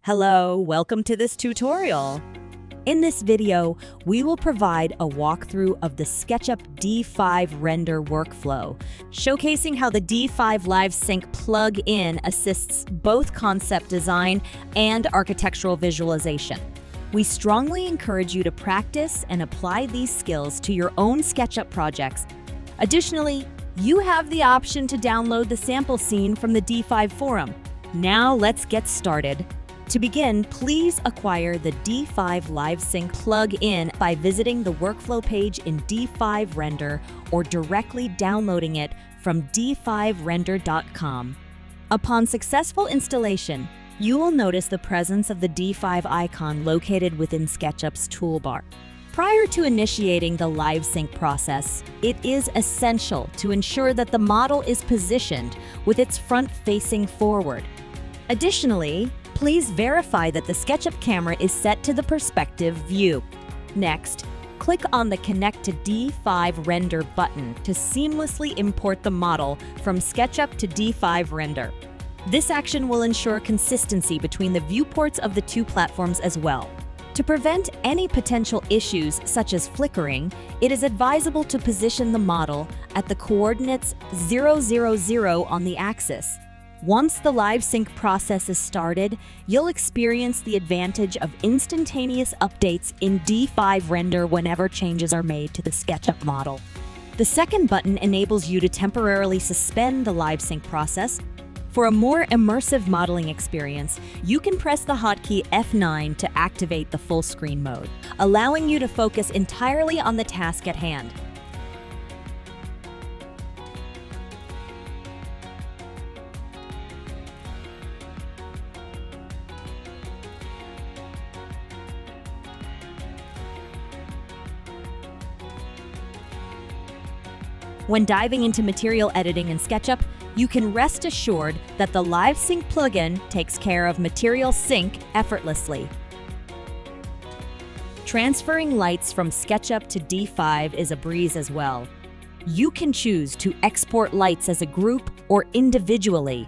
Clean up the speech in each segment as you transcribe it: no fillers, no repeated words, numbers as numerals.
Hello, welcome to this tutorial. In this video, we will provide a walkthrough of the SketchUp D5 render workflow, showcasing how the D5 Live Sync plug-in assists both concept design and architectural visualization. We strongly encourage you to practice and apply these skills to your own SketchUp projects. Additionally, you have the option to download the sample scene from the D5 forum. Now let's get started. To begin, please acquire the D5 Live Sync plug-in by visiting the workflow page in D5 Render or directly downloading it from d5render.com. Upon successful installation, you will notice the presence of the D5 icon located within SketchUp's toolbar. Prior to initiating the Live Sync process, it is essential to ensure that the model is positioned with its front facing forward. Additionally, please verify that the SketchUp camera is set to the perspective view. Next, click on the Connect to D5 Render button to seamlessly import the model from SketchUp to D5 Render. This action will ensure consistency between the viewports of the two platforms as well. To prevent any potential issues such as flickering, it is advisable to position the model at the coordinates 0, 0, 0 on the axis. Once the Live Sync process is started, you'll experience the advantage of instantaneous updates in D5 Render whenever changes are made to the SketchUp model. The second button enables you to temporarily suspend the Live Sync process. For a more immersive modeling experience, you can press the hotkey F9 to activate the full screen mode, allowing you to focus entirely on the task at hand. When diving into material editing in SketchUp, you can rest assured that the Live Sync plugin takes care of material sync effortlessly. Transferring lights from SketchUp to D5 is a breeze as well. You can choose to export lights as a group or individually.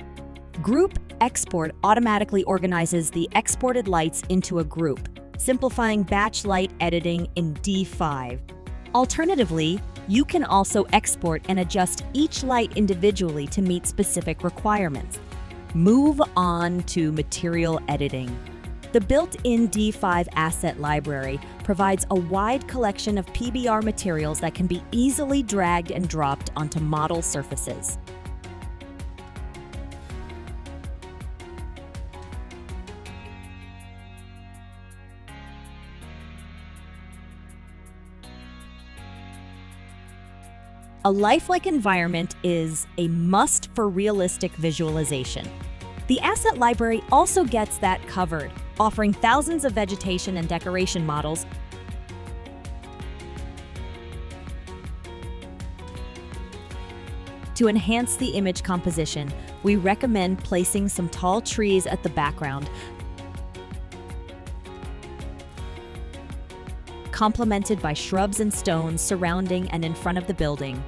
Group Export automatically organizes the exported lights into a group, simplifying batch light editing in D5. Alternatively, you can also export and adjust each light individually to meet specific requirements. Move on to material editing. The built-in D5 asset library provides a wide collection of PBR materials that can be easily dragged and dropped onto model surfaces. A lifelike environment is a must for realistic visualization. The asset library also gets that covered, offering thousands of vegetation and decoration models. To enhance the image composition, we recommend placing some tall trees at the background, complemented by shrubs and stones surrounding and in front of the building.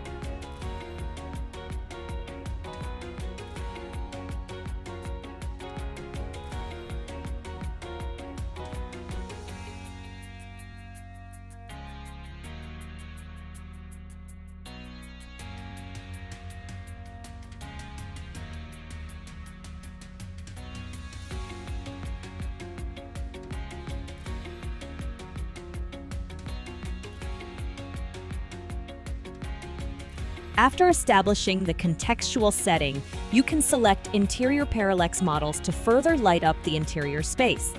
After establishing the contextual setting, you can select interior parallax models to further light up the interior space.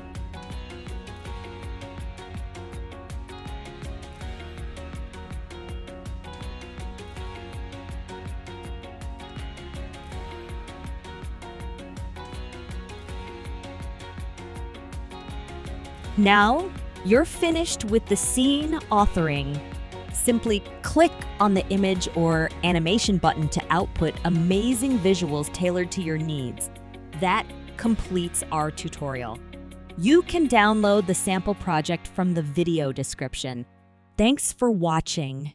Now, you're finished with the scene authoring. Simply click on the image or animation button to output amazing visuals tailored to your needs. That completes our tutorial. You can download the sample project from the video description. Thanks for watching.